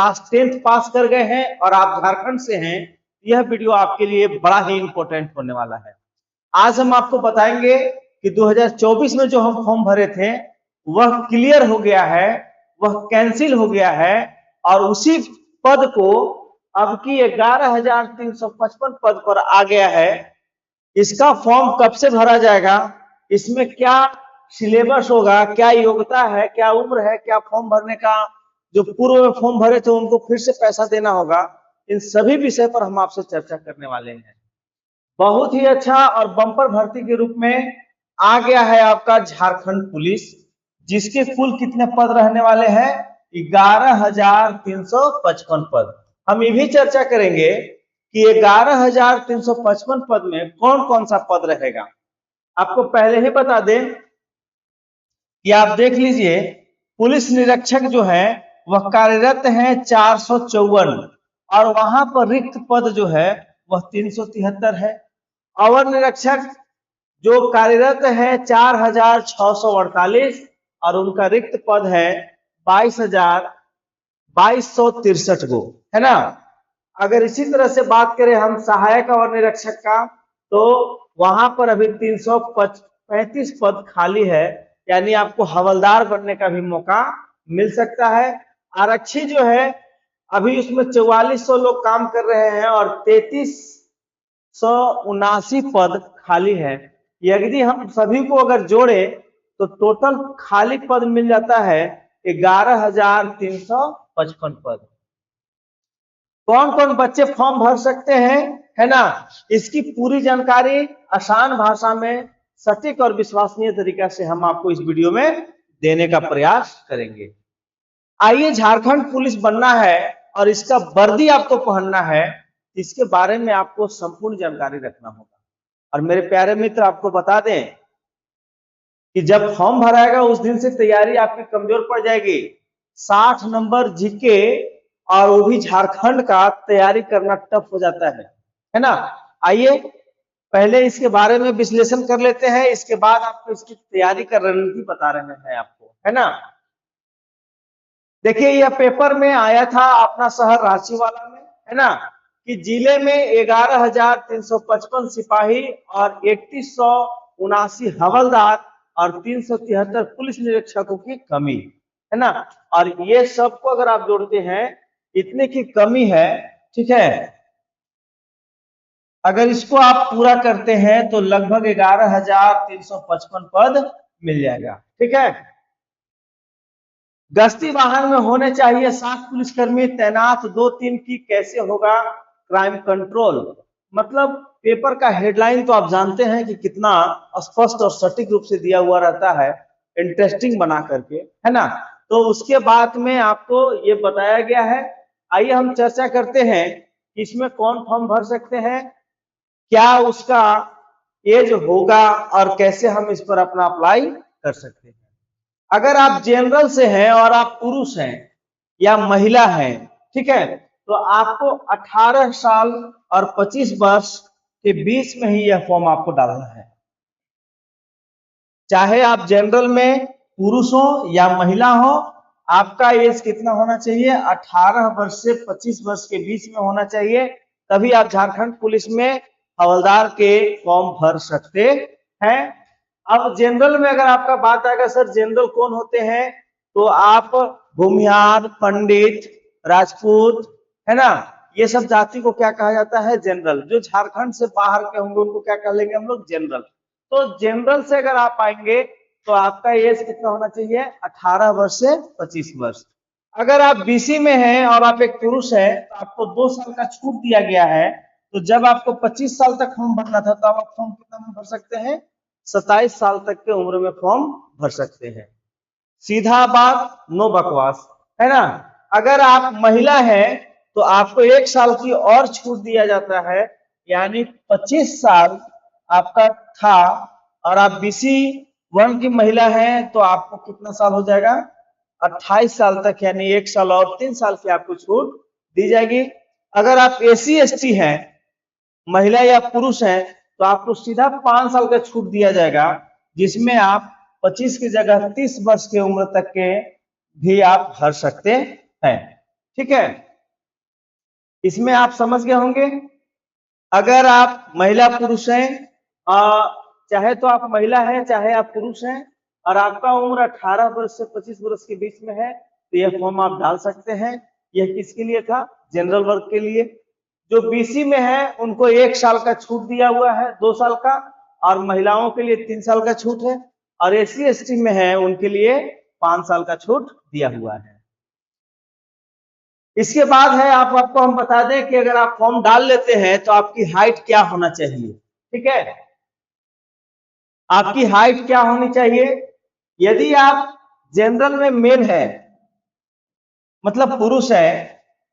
Class 10th पास कर गए हैं और आप झारखंड से हैं, यह वीडियो आपके लिए बड़ा ही इंपॉर्टेंट होने वाला है। आज हम आपको बताएंगे कि 2024 में जो हम फॉर्म भरे थे वह क्लियर हो गया है, वह कैंसिल हो गया है और उसी पद को अब की 11,355 पद पर आ गया है। इसका फॉर्म कब से भरा जाएगा, इसमें क्या सिलेबस होगा, क्या योग्यता है, क्या उम्र है, क्या फॉर्म भरने का जो पूर्व में फॉर्म भरे थे उनको फिर से पैसा देना होगा, इन सभी विषय पर हम आपसे चर्चा करने वाले हैं। बहुत ही अच्छा और बम्पर भर्ती के रूप में आ गया है आपका झारखंड पुलिस, जिसके कुल कितने पद रहने वाले हैं? 11,355 पद। हम ये भी चर्चा करेंगे कि 11,355 पद में कौन कौन सा पद रहेगा। आपको पहले ही बता दें कि आप देख लीजिए, पुलिस निरीक्षक जो है वह कार्यरत है 454 और वहां पर रिक्त पद जो है वह 373 है। अवर निरीक्षक जो कार्यरत है 4,648 और उनका रिक्त पद है 22,263 गो, है ना। अगर इसी तरह से बात करें हम सहायक अवर निरीक्षक का, तो वहां पर अभी 335 पद खाली है, यानी आपको हवलदार बनने का भी मौका मिल सकता है। आरक्षी जो है अभी उसमें 4400 लोग काम कर रहे हैं और 3379 पद खाली है। यदि हम सभी को अगर जोड़े तो टोटल खाली पद मिल जाता है 11,355 पद। कौन कौन बच्चे फॉर्म भर सकते हैं, है ना, इसकी पूरी जानकारी आसान भाषा में सटीक और विश्वसनीय तरीका से हम आपको इस वीडियो में देने का प्रयास करेंगे। आइए, झारखंड पुलिस बनना है और इसका वर्दी आपको पहनना है, इसके बारे में आपको संपूर्ण जानकारी रखना होगा। और मेरे प्यारे मित्र, आपको बता दें कि जब फॉर्म भराएगा उस दिन से तैयारी आपकी कमजोर पड़ जाएगी। 60 नंबर जीके और वो भी झारखंड का तैयारी करना टफ हो जाता है ना। आइए पहले इसके बारे में विश्लेषण कर लेते हैं, इसके बाद आपको इसकी तैयारी का रणनीति बता रहे हैं आपको, है ना। देखिए, यह पेपर में आया था अपना शहर रांची वाला में, है ना, कि जिले में 11,355 सिपाही और 3179 हवलदार और 373 पुलिस निरीक्षकों की कमी, है ना। और ये सबको अगर आप जोड़ते हैं इतने की कमी है, ठीक है। अगर इसको आप पूरा करते हैं तो लगभग 11,355 पद मिल जाएगा, ठीक है। गश्ती वाहन में होने चाहिए 7 पुलिसकर्मी तैनात, 2-3 की कैसे होगा क्राइम कंट्रोल। मतलब पेपर का हेडलाइन तो आप जानते हैं कि कितना स्पष्ट और सटीक रूप से दिया हुआ रहता है, इंटरेस्टिंग बना करके, है ना। तो उसके बाद में आपको ये बताया गया है। आइए हम चर्चा करते हैं कि इसमें कौन फॉर्म भर सकते हैं, क्या उसका एज होगा और कैसे हम इस पर अपना अप्लाई कर सकते हैं। अगर आप जनरल से हैं और आप पुरुष हैं या महिला हैं, ठीक है, तो आपको 18 साल और 25 वर्ष के बीच में ही यह फॉर्म आपको डालना है। चाहे आप जनरल में पुरुष हो या महिला हो, आपका एज कितना होना चाहिए? 18 वर्ष से 25 वर्ष के बीच में होना चाहिए, तभी आप झारखंड पुलिस में हवलदार के फॉर्म भर सकते हैं। अब जनरल में अगर आपका बात आएगा, सर जनरल कौन होते हैं, तो आप भूमिहार, पंडित, राजपूत, है ना, ये सब जाति को क्या कहा जाता है? जनरल। जो झारखंड से बाहर के होंगे उनको क्या कह लेंगे हम लोग? जनरल। तो जनरल से अगर आप आएंगे तो आपका एज कितना होना चाहिए? 18 वर्ष से 25 वर्ष। अगर आप बीसी में हैं और आप एक पुरुष हैं तो आपको 2 साल का छूट दिया गया है। तो जब आपको 25 साल तक फॉर्म भरना था तो आप फॉर्म कितना में भर सकते हैं? 27 साल तक के उम्र में फॉर्म भर सकते हैं। सीधा बात, नो बकवास, है ना। अगर आप महिला हैं तो आपको 1 साल की और छूट दिया जाता है, यानी 25 साल आपका था और आप बीसी 1 की महिला हैं तो आपको कितना साल हो जाएगा? 28 साल तक, यानी 1 साल और 3 साल की आपको छूट दी जाएगी। अगर आप एसी एसटी हैं, महिला या पुरुष हैं, तो आपको सीधा 5 साल का छूट दिया जाएगा, जिसमें आप 25 की जगह 30 वर्ष की उम्र तक के भी आप भर सकते हैं, ठीक है, इसमें आप समझ गए होंगे। अगर आप महिला पुरुष हैं, चाहे तो आप महिला हैं चाहे आप पुरुष हैं, और आपका उम्र 18 वर्ष से 25 वर्ष के बीच में है, तो यह फॉर्म आप डाल सकते हैं। यह किसके लिए था? जनरल वर्ग के लिए। जो बीसी में है उनको 1 साल का छूट दिया हुआ है, 2 साल का, और महिलाओं के लिए 3 साल का छूट है, और एससी एसटी में है उनके लिए 5 साल का छूट दिया हुआ है। इसके बाद है आपको हम बता दें कि अगर आप फॉर्म डाल लेते हैं तो आपकी हाइट क्या होना चाहिए। ठीक है, आपकी हाइट क्या होनी चाहिए? यदि आप जनरल में मेल है, मतलब पुरुष है,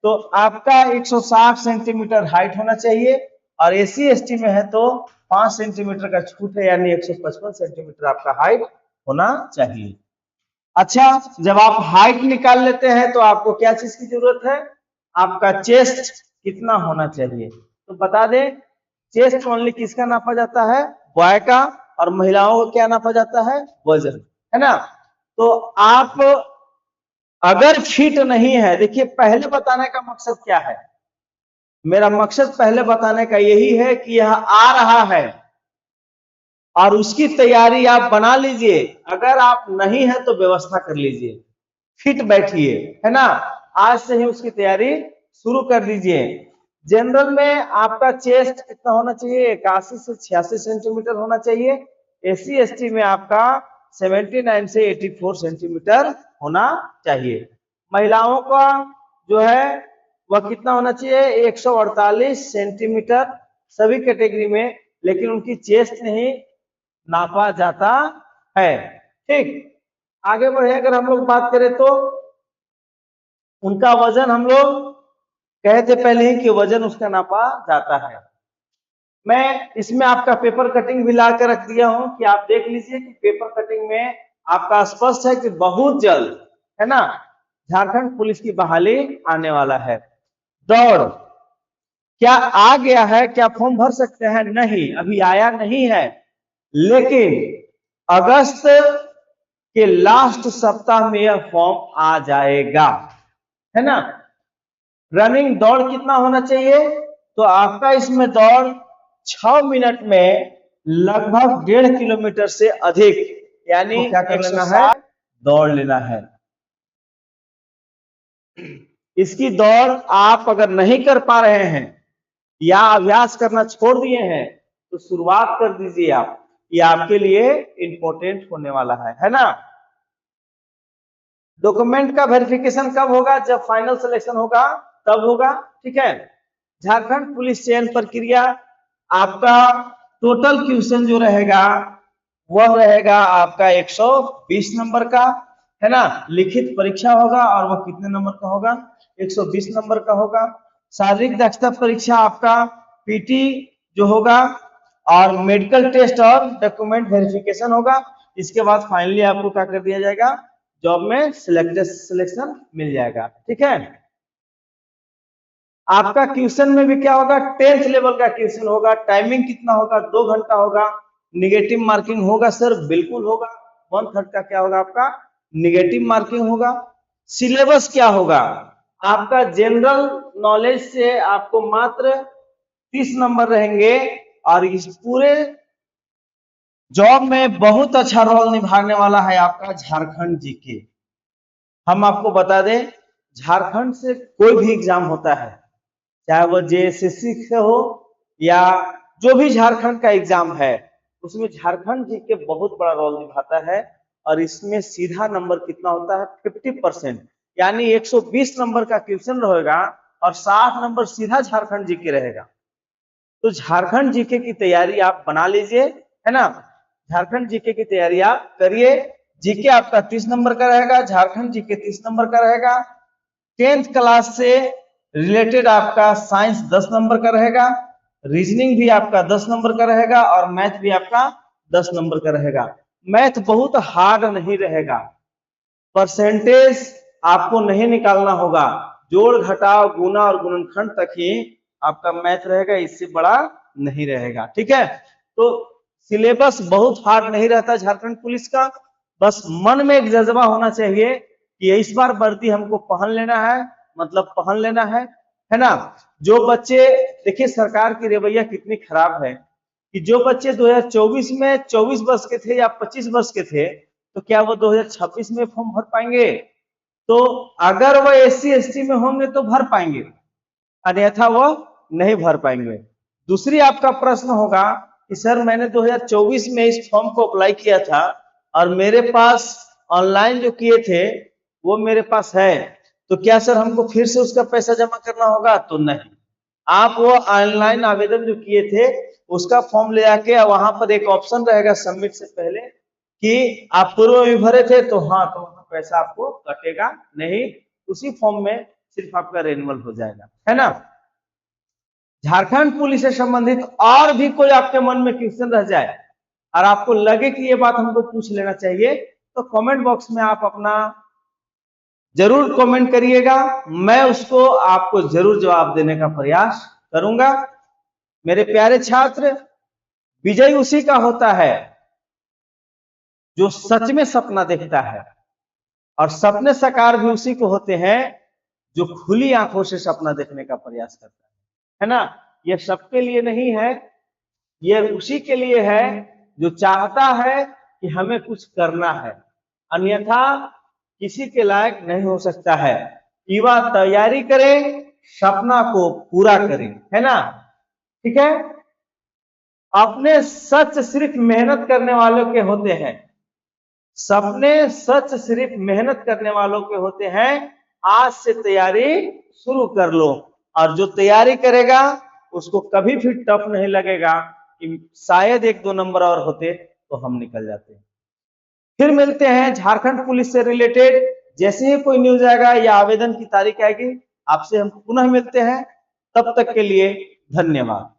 तो आपका 160 सेंटीमीटर हाइट होना चाहिए, और एससी एसटी में है तो 5 सेंटीमीटर का छूट है, यानी 155 सेंटीमीटर आपका हाइट होना चाहिए। अच्छा, जब आप हाइट निकाल लेते हैं तो आपको क्या चीज की जरूरत है? आपका चेस्ट कितना होना चाहिए। तो बता दें, चेस्ट ओनली किसका नापा जाता है? बॉय का, और महिलाओं को क्या नापा जाता है? वजन, है ना। तो आप अगर फिट नहीं है, देखिए पहले बताने का मकसद क्या है? मेरा मकसद पहले बताने का यही है कि यह आ रहा है और उसकी तैयारी आप बना लीजिए। अगर आप नहीं है तो व्यवस्था कर लीजिए, फिट बैठिए, है ना। आज से ही उसकी तैयारी शुरू कर दीजिए। जनरल में आपका चेस्ट कितना होना चाहिए? 81 से 86 सेंटीमीटर होना चाहिए। एससी एसटी में आपका 79 से 84 सेंटीमीटर होना चाहिए। महिलाओं का जो है वह कितना होना चाहिए? 148 सेंटीमीटर सभी कैटेगरी में, लेकिन उनकी चेस्ट नहीं नापा जाता है। ठीक, आगे बढ़े अगर हम लोग बात करें तो उनका वजन, हम लोग कहे थे पहले ही कि वजन उसका नापा जाता है। मैं इसमें आपका पेपर कटिंग भी ला कर रख दिया हूं कि आप देख लीजिए कि पेपर कटिंग में आपका स्पष्ट है कि बहुत जल्द, है ना, झारखंड पुलिस की बहाली आने वाला है। दौड़ क्या आ गया है? क्या फॉर्म भर सकते हैं? नहीं, अभी आया नहीं है, लेकिन अगस्त के लास्ट सप्ताह में यह फॉर्म आ जाएगा, है ना। रनिंग दौड़ कितना होना चाहिए? तो आपका इसमें दौड़ 6 मिनट में लगभग 1.5 किलोमीटर से अधिक, यानी क्या कर लेना है? दौड़ लेना है। इसकी दौड़ आप अगर नहीं कर पा रहे हैं या अभ्यास करना छोड़ दिए हैं तो शुरुआत कर दीजिए आप, ये आपके लिए इंपॉर्टेंट होने वाला है ना। डॉक्यूमेंट का वेरिफिकेशन कब होगा? जब फाइनल सिलेक्शन होगा तब होगा। ठीक है, झारखंड पुलिस चयन प्रक्रिया, आपका टोटल क्वेश्चन जो रहेगा वह रहेगा आपका 120 नंबर का, है ना। लिखित परीक्षा होगा और वह कितने नंबर का होगा? 120 नंबर का होगा। शारीरिक दक्षता परीक्षा आपका पीटी जो होगा, और मेडिकल टेस्ट और डॉक्यूमेंट वेरिफिकेशन होगा। इसके बाद फाइनली आपको क्या कर दिया जाएगा? जॉब में सिलेक्शन मिल जाएगा। ठीक है, आपका क्वेश्चन में भी क्या होगा? 10th लेवल का क्वेश्चन होगा। टाइमिंग कितना होगा? 2 घंटा होगा। निगेटिव मार्किंग होगा सर? बिल्कुल होगा। 1/3 का क्या होगा? आपका निगेटिव मार्किंग होगा। सिलेबस क्या होगा? आपका जनरल नॉलेज से आपको मात्र 30 नंबर रहेंगे, और इस पूरे जॉब में बहुत अच्छा रोल निभाने वाला है आपका झारखंड जीके। हम आपको बता दें, झारखंड से कोई भी एग्जाम होता है, चाहे वो जेएसएससी से हो या जो भी झारखंड का एग्जाम है, उसमें झारखंड जीके बहुत बड़ा रोल निभाता है। और इसमें सीधा नंबर कितना होता है? 50%, यानी 120 नंबर का क्वेश्चन रहेगा और 60 नंबर सीधा झारखंड जीके रहेगा। तो झारखंड जीके की तैयारी आप बना लीजिए, है ना। झारखंड जीके की तैयारी आप करिए। जीके आपका 30 नंबर का रहेगा, झारखंड जीके 30 नंबर का रहेगा। 10th क्लास से रिलेटेड आपका साइंस 10 नंबर का रहेगा, रीजनिंग भी आपका 10 नंबर का रहेगा, और मैथ भी आपका 10 नंबर का रहेगा। मैथ बहुत हार्ड नहीं रहेगा, परसेंटेज आपको नहीं निकालना होगा, जोड़ घटाव गुना और गुणनखंड तक ही आपका मैथ रहेगा, इससे बड़ा नहीं रहेगा। ठीक है, तो सिलेबस बहुत हार्ड नहीं रहता झारखंड पुलिस का। बस मन में एक जज्बा होना चाहिए कि इस बार वर्दी हमको पहन लेना है, मतलब पहन लेना है ना। जो बच्चे, देखिए सरकार की रवैया कितनी खराब है कि जो बच्चे 2024 में 24 वर्ष के थे या 25 वर्ष के थे, तो क्या वो 2026 में फॉर्म भर पाएंगे? तो अगर वो SC ST में होंगे तो भर पाएंगे, अन्यथा वो नहीं भर पाएंगे। दूसरी आपका प्रश्न होगा कि सर मैंने 2024 में इस फॉर्म को अप्लाई किया था और मेरे पास ऑनलाइन जो किए थे वो मेरे पास है, तो क्या सर हमको फिर से उसका पैसा जमा करना होगा? तो नहीं, आप वो ऑनलाइन आवेदन जो किए थे उसका फॉर्म ले आके वहां पर एक ऑप्शन रहेगा सबमिट से पहले कि आप पूर्व में भरे थे, तो हाँ, तो पैसा आपको कटेगा नहीं, उसी फॉर्म में सिर्फ आपका रेन्युअल हो जाएगा, है ना। झारखंड पुलिस से संबंधित और भी कोई आपके मन में क्वेश्चन रह जाए और आपको लगे कि ये बात हमको पूछ लेना चाहिए, तो कमेंट बॉक्स में आप अपना जरूर कमेंट करिएगा, मैं उसको आपको जरूर जवाब देने का प्रयास करूंगा। मेरे प्यारे छात्र, विजय उसी का होता है जो सच में सपना देखता है, और सपने साकार भी उसी को होते हैं जो खुली आंखों से सपना देखने का प्रयास करता है ना। यह सबके लिए नहीं है, यह उसी के लिए है जो चाहता है कि हमें कुछ करना है, अन्यथा किसी के लायक नहीं हो सकता है। युवा तैयारी करें, सपना को पूरा करें, है ना। ठीक है, अपने सच सिर्फ मेहनत करने वालों के होते हैं, सपने सच सिर्फ मेहनत करने वालों के होते हैं। आज से तैयारी शुरू कर लो, और जो तैयारी करेगा उसको कभी भी टफ नहीं लगेगा कि शायद 1-2 नंबर और होते तो हम निकल जाते। फिर मिलते हैं झारखंड पुलिस से रिलेटेड, जैसे ही कोई न्यूज आएगा या आवेदन की तारीख आएगी आपसे हम पुनः मिलते हैं। तब तक के लिए धन्यवाद।